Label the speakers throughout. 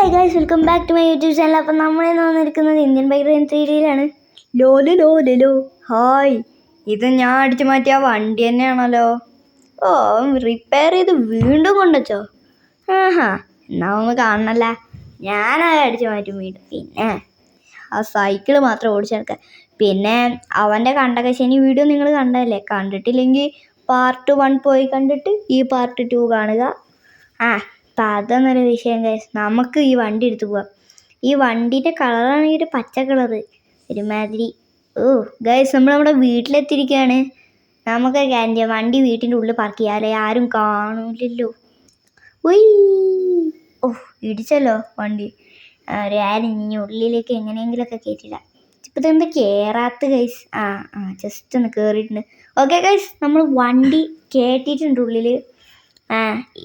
Speaker 1: Hi guys, welcome back to my YouTube channel. അപ്പം നമ്മളിന്ന് വന്നിരിക്കുന്നത് ഇന്ത്യൻ ബൈക്ക് റൈഡ് 3Dയിലാണ്. ലോ ഹായ്, ഇത് ഞാൻ അടിച്ചു മാറ്റിയ വണ്ടി തന്നെയാണല്ലോ. ഓ, റിപ്പയർ ചെയ്ത് വീണ്ടും കൊണ്ടുവച്ചോ? ആഹാ, എന്നാ ഒന്ന് കാണണല്ല. ഞാനത് അടിച്ചു മാറ്റും വീണ്ടും. പിന്നെ ആ സൈക്കിള് മാത്രം ഓടിച്ചു നടക്കുക. പിന്നെ അവൻ്റെ കണ്ടകശനി വീഡിയോ നിങ്ങൾ കണ്ടതല്ലേ? കണ്ടിട്ടില്ലെങ്കിൽ പാർട്ട് 1 പോയി കണ്ടിട്ട് ഈ പാർട്ട് 2 കാണുക. അപ്പം അതൊന്നൊരു വിഷയം ഗൈസ്. നമുക്ക് ഈ വണ്ടി എടുത്ത് പോവാം. ഈ വണ്ടീൻ്റെ കളറാണെങ്കിൽ ഒരു പച്ച കളറ് ഒരുമാതിരി. ഗൈസ്, നമ്മൾ നമ്മുടെ വീട്ടിലെത്തിയിരിക്കുകയാണ്. നമുക്ക് കാര്യം വണ്ടി വീട്ടിൻ്റെ ഉള്ളിൽ പാർക്ക് ചെയ്യാല്ലേ, ആരും കാണൂലല്ലോ. ഇടിച്ചല്ലോ വണ്ടി. ആരും ഇനി ഉള്ളിലേക്ക് എങ്ങനെയെങ്കിലുമൊക്കെ കയറ്റില്ല. ഇപ്പം ഇതെന്താ കയറാത്ത ഗൈസ്? ജസ്റ്റ് ഒന്ന് കയറിയിട്ടുണ്ട്. ഓക്കെ ഗൈസ്, നമ്മൾ വണ്ടി കയറ്റിയിട്ടുണ്ട് ഉള്ളിൽ.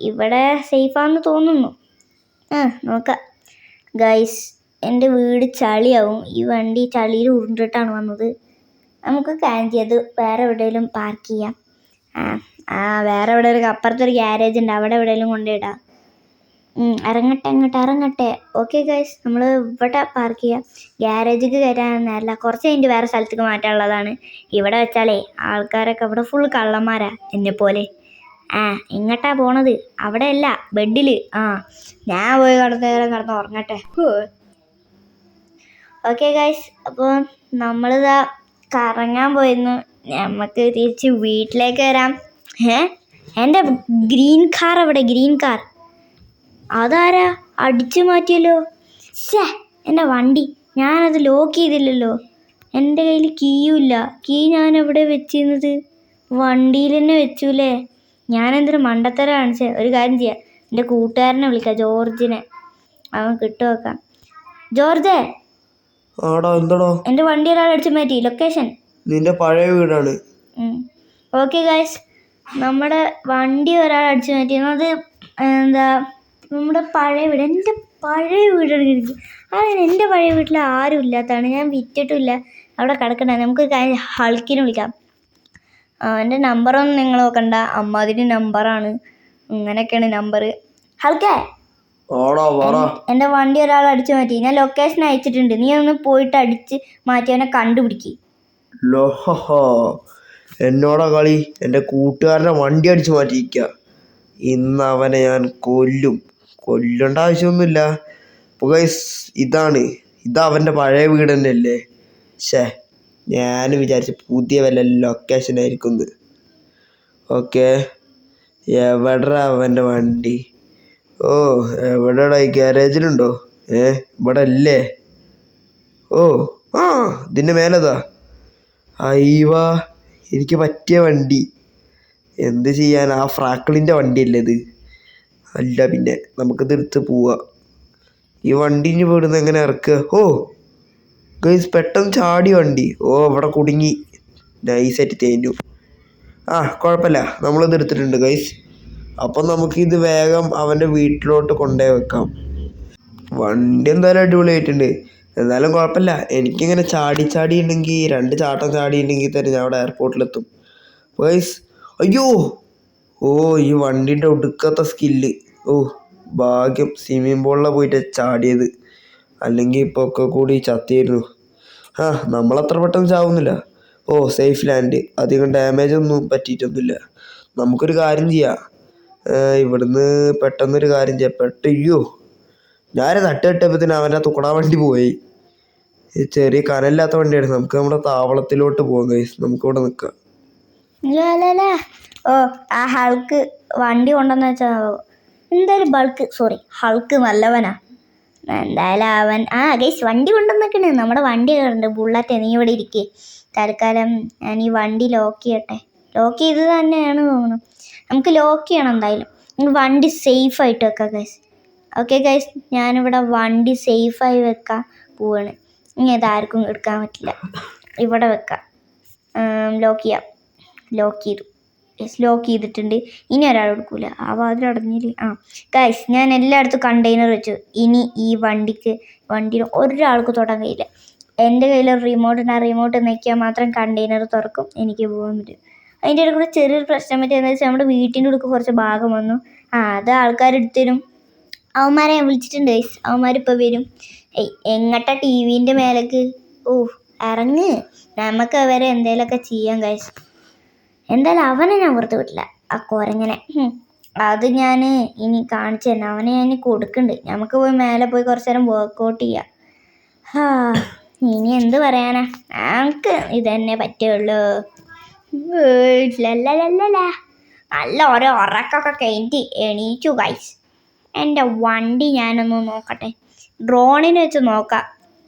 Speaker 1: ഇവിടെ സേഫാണെന്ന് തോന്നുന്നു. നോക്കാം ഗൈസ്. എൻ്റെ വീട് ചളിയാവും. ഈ വണ്ടി ചളിയിൽ ഉരുണ്ടിട്ടാണ് വന്നത്. നമുക്ക് കാര്യം ചെയ്ത് വേറെ എവിടെയെങ്കിലും പാർക്ക് ചെയ്യാം. വേറെ എവിടെയെങ്കിലും അപ്പുറത്തൊരു ഗ്യാരേജ് ഉണ്ട്, അവിടെ എവിടെയെങ്കിലും കൊണ്ടുപോയിടാം. ഇറങ്ങട്ടെ. ഓക്കെ ഗൈസ്, നമ്മൾ ഇവിടെ പാർക്ക് ചെയ്യാം. ഗ്യാരേജിക്ക് കയറ്റാനല്ല, കുറച്ച് കഴിഞ്ഞിട്ട് വേറെ സ്ഥലത്തേക്ക് മാറ്റാനുള്ളതാണ്. ഇവിടെ വെച്ചാലേ ആൾക്കാരൊക്കെ ഇവിടെ ഫുൾ കള്ളന്മാരാ എന്നെപ്പോലെ. എങ്ങോട്ടാ പോണത്? അവിടെ അല്ല, ബെഡിൽ. ഞാൻ പോയി കിടന്ന് ഉറങ്ങട്ടെ. ഓക്കെ ഗൈസ്, അപ്പോൾ നമ്മളിതാ കറങ്ങാൻ പോയിരുന്നു. നമുക്ക് തിരിച്ച് വീട്ടിലേക്ക് വരാം. എൻ്റെ ഗ്രീൻ കാർ അവിടെ, ഗ്രീൻ കാർ. അതാരാ അടിച്ചു മാറ്റിയല്ലോ? എൻ്റെ വണ്ടി ഞാനത് ലോക്ക് ചെയ്തില്ലല്ലോ. എൻ്റെ കയ്യിൽ കീയുമില്ല. കീ ഞാൻ എവിടെ വെച്ചിരുന്നത്? വണ്ടിയിൽ തന്നെ വെച്ചുല്ലേ. ഞാനെന്തൊരു മണ്ടത്തരം കാണിച്ചേ. ഒരു കാര്യം ചെയ്യാം, എൻ്റെ കൂട്ടുകാരനെ വിളിക്കാം, ജോർജിനെ. അവൻ കിട്ടുവെക്കാം. ജോർജേ, എൻ്റെ വണ്ടി ഒരാൾ അടിച്ചു മാറ്റി. ലൊക്കേഷൻ
Speaker 2: നിന്റെ പഴയ വീടാണ്.
Speaker 1: ഓക്കെ ഗൈസ്, നമ്മുടെ വണ്ടി ഒരാൾ അടിച്ചു മാറ്റി. അത് എന്താ നമ്മുടെ പഴയ വീട്, എൻ്റെ പഴയ വീടാണ് കിടക്കും. അങ്ങനെ എൻ്റെ പഴയ വീട്ടിൽ ആരും ഇല്ലാത്തതാണ്. ഞാൻ വിറ്റിട്ടില്ല, അവിടെ കിടക്കണ. നമുക്ക് ഹൾക്കിനെ വിളിക്കാം. എൻ്റെ നമ്പറൊന്നും നിങ്ങൾ നോക്കണ്ട, അമ്മാതിരി നമ്പറാണ്. ഇങ്ങനെയൊക്കെയാണ് നമ്പർ. ഹൽക്കേ, എൻ്റെ വണ്ടി ഒരാൾ അടിച്ചു മാറ്റി. ഞാൻ ലൊക്കേഷൻ അയച്ചിട്ടുണ്ട്. നീ ഒന്ന് പോയിട്ട് അടിച്ച് മാറ്റി അവനെ കണ്ടുപിടിക്ക്.
Speaker 2: എന്നോടാ കളി? എൻ്റെ കൂട്ടുകാരനെ വണ്ടി അടിച്ചു മാറ്റിയിരിക്കുക. ഇന്ന് അവനെ ഞാൻ കൊല്ലേണ്ട ആവശ്യമൊന്നുമില്ല. അപ്പോൾ ഗൈസ്, ഇത് അവൻ്റെ പഴയ വീട് തന്നെയല്ലേ? ഞാൻ വിചാരിച്ച പുതിയ വല്ല ലൊക്കേഷൻ ആയിരിക്കും. ഓക്കെ, എവിടെടാ അവൻ്റെ വണ്ടി? എവിടെടാ? ഈ ഗ്യാരേജിലുണ്ടോ? ഇവിടെ അല്ലേ? ഇതിൻ്റെ മേലതാ. അയ്യവാ, എനിക്ക് പറ്റിയ വണ്ടി. എന്ത് ചെയ്യാൻ, ആ ഫ്രാക്കിളിൻ്റെ വണ്ടിയല്ലേ ഇത്? അല്ല പിന്നെ നമുക്കിത് എടുത്ത് പോവാം. ഈ വണ്ടി ഇനി വീടുന്ന് എങ്ങനെ ഇറക്കുക? ഗൈസ്, പെട്ടെന്ന് ചാടി വണ്ടി. ഇവിടെ കുടുങ്ങി. നൈസായിട്ട് തേഞ്ഞു. കുഴപ്പമില്ല, നമ്മളിത് എടുത്തിട്ടുണ്ട് ഗൈസ്. അപ്പം നമുക്കിത് വേഗം അവൻ്റെ വീട്ടിലോട്ട് കൊണ്ടുപോയി വെക്കാം. വണ്ടി എന്തായാലും അടിപൊളിയായിട്ടുണ്ട്. എന്നാലും കുഴപ്പമില്ല, എനിക്കിങ്ങനെ ചാടി ഉണ്ടെങ്കിൽ 2 ചാട്ടം ചാടിയിട്ടുണ്ടെങ്കിൽ തന്നെ ഞാൻ അവിടെ എയർപോർട്ടിലെത്തും ഗൈസ്. അയ്യോ, ഈ വണ്ടീൻ്റെ ഒടുക്കത്തെ സ്കില്ല്. ഭാഗ്യം സ്വിമ്മിംഗ് പൂളിലാണ് പോയിട്ട് ചാടിയത്, അല്ലെങ്കിൽ ഇപ്പോൾ ഒക്കെ കൂടി ചത്തിയായിരുന്നു. നമ്മളത്ര പെട്ടെന്ന് ചാവുന്നില്ല. സേഫ് ലാൻഡ്, അധികം ഡാമേജ് ഒന്നും പറ്റിയിട്ടൊന്നുമില്ല. നമുക്കൊരു കാര്യം ചെയ്യാം, ഇവിടുന്ന് പെട്ടെന്നൊരു കാര്യം ചെയ്യാം. അയ്യോ, ഞാൻ തട്ടിട്ടപ്പത്തിന് അവൻ്റെ തുക്കടാ വണ്ടി പോയി. ചെറിയ കനലില്ലാത്ത വണ്ടിയാണ്. നമുക്ക് നമ്മുടെ താവളത്തിലോട്ട് പോകാം ഗൈസ്. നമുക്കിവിടെ നിൽക്കാം.
Speaker 1: ആ ഹൾക്ക് വണ്ടി കൊണ്ടെന്ന് വെച്ചാൽ എന്തായാലും ഹൾക്ക് നല്ലവനാ. എന്തായാലും അവൻ ഗൈസ് വണ്ടി കൊണ്ടുവന്നേക്കണേ. നമ്മുടെ വണ്ടി കയറുന്നുണ്ട്, ബുള്ളറ്റ്. നീ ഇവിടെ ഇരിക്കേ. തൽക്കാലം ഞാൻ ഈ വണ്ടി ലോക്ക് ചെയ്യട്ടെ. ലോക്ക് ചെയ്ത് തന്നെയാണ് തോന്നുന്നു. നമുക്ക് ലോക്ക് ചെയ്യണം എന്തായാലും. വണ്ടി സേഫായിട്ട് വെക്കാം ഗൈസ്. ഓക്കെ ഗൈസ്, ഞാനിവിടെ വണ്ടി സേഫായി വെക്കാൻ പോവാണ്. ഇനി അതാർക്കും എടുക്കാൻ പറ്റില്ല. ഇവിടെ വെക്കാം. ലോക്ക് ചെയ്യാം. ലോക്ക് ചെയ്തിട്ടുണ്ട്. ഇനി ഒരാൾ എടുക്കൂല. ആ വാതിൽ അടഞ്ഞില്ല. ഗൈസ്, ഞാൻ എല്ലായിടത്തും കണ്ടെയ്നർ വെച്ചു. ഇനി ഈ വണ്ടിയിൽ ഒരാൾക്ക് തൊടാൻ കഴിയില്ല. എൻ്റെ കയ്യിൽ റിമോട്ടുണ്ട്. ആ റിമോട്ട് നോക്കിയാൽ മാത്രം കണ്ടെയ്നർ തുറക്കും, എനിക്ക് പോകാൻ പറ്റും. അതിൻ്റെ ഇടയിൽ കൂടെ ചെറിയൊരു പ്രശ്നം പറ്റിയെന്ന് വെച്ചാൽ നമ്മുടെ വീട്ടിൻ്റെ ഉള്ളിൽ കുറച്ച് ഭാഗം വന്നു. അത് ആൾക്കാരെടുത്തരും. അവന്മാരെ ഞാൻ വിളിച്ചിട്ടുണ്ട് ഗൈസ്. അവന്മാരിപ്പോൾ വരും. എങ്ങട്ടാ ടി വിൻ്റെ മേലേക്ക്? ഓ ഇറങ്ങ്, നമുക്ക് അവരെ എന്തെങ്കിലുമൊക്കെ ചെയ്യാം ഗൈസ്. എന്തായാലും അവനെ ഞാൻ പുറത്ത് വിട്ടില്ല, ആ കുരങ്ങനെ. അത് ഞാൻ ഇനി കാണിച്ചു തന്നെ, അവനെ ഞാൻ കൊടുക്കുന്നുണ്ട്. നമുക്ക് പോയി മേലെ പോയി കുറച്ച് നേരം വർക്കൗട്ട് ചെയ്യാം. ഇനി എന്ത് പറയാനാ, ഞങ്ങൾക്ക് ഇതന്നെ പറ്റുള്ളൂ. നല്ല ഓരോ ഉറക്കൊക്കെ കഴിഞ്ഞിട്ട് എണീച്ചു ഗൈസ്. എൻ്റെ വണ്ടി ഞാനൊന്ന് നോക്കട്ടെ, ഡ്രോണിന് വെച്ച് നോക്കാം.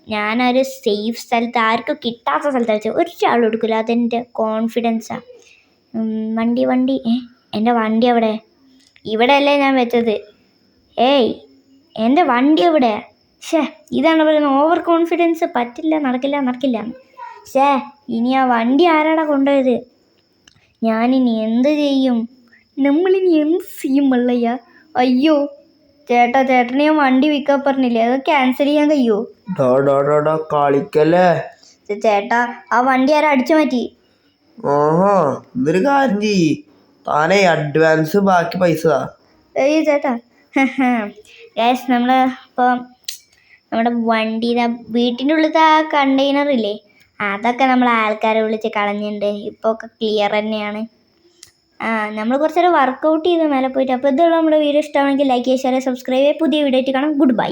Speaker 1: ഞാനൊരു സേഫ് സ്ഥലത്ത്, ആർക്കും കിട്ടാത്ത സ്ഥലത്ത് വെച്ച് ഒരാളും എടുക്കില്ല, അതെൻ്റെ കോൺഫിഡൻസാണ്. വണ്ടി എൻ്റെ വണ്ടി എവിടെ? ഇവിടെ അല്ലേ ഞാൻ വെച്ചത്. എൻ്റെ വണ്ടി എവിടെ? ഇതാണ് പറയുന്നത് ഓവർ കോൺഫിഡൻസ്. പറ്റില്ല, നടക്കില്ല. ഇനി ആ വണ്ടി ആരാടാ കൊണ്ടുപോയത്? ഞാനിനി എന്ത് ചെയ്യും? നമ്മളിനി എന്ത് ചെയ്യും മള്ളയ്യ? അയ്യോ ചേട്ടനെ ഞാൻ വണ്ടി വിൽക്കാൻ പറഞ്ഞില്ലേ, അത് ക്യാൻസൽ ചെയ്യാൻ കഴിയുമോ?
Speaker 2: കളിക്കല്ലേ
Speaker 1: ചേട്ടാ, ആ വണ്ടി ആരാ അടിച്ചു മാറ്റി?
Speaker 2: എന്തൊരു കാര്യം ചെയ്യ്, താനേ അഡ്വാൻസ് ബാക്കി പൈസ.
Speaker 1: ചേട്ടാ ഗ്യാസ്, നമ്മൾ ഇപ്പോൾ നമ്മുടെ വണ്ടിയുടെ വീട്ടിൻ്റെ ഉള്ളിലത്തെ ആ കണ്ടെയ്നർ ഇല്ലേ, അതൊക്കെ നമ്മൾ ആൾക്കാരെ വിളിച്ച് കളഞ്ഞിട്ടുണ്ട്. ഇപ്പോൾ ഒക്കെ ക്ലിയർ തന്നെയാണ്. നമ്മൾ കുറച്ചേരം വർക്കൗട്ട് ചെയ്ത് മേലെ പോയിട്ട്. അപ്പോൾ ഇതുള്ള നമ്മുടെ വീഡിയോ ഇഷ്ടമാണെങ്കിൽ ലൈക്ക് ചെയ്യുക, ഷെയർ, സബ്സ്ക്രൈബ് ചെയ്യുക. പുതിയ വീഡിയോ ആയിട്ട് കാണാം. Good bye.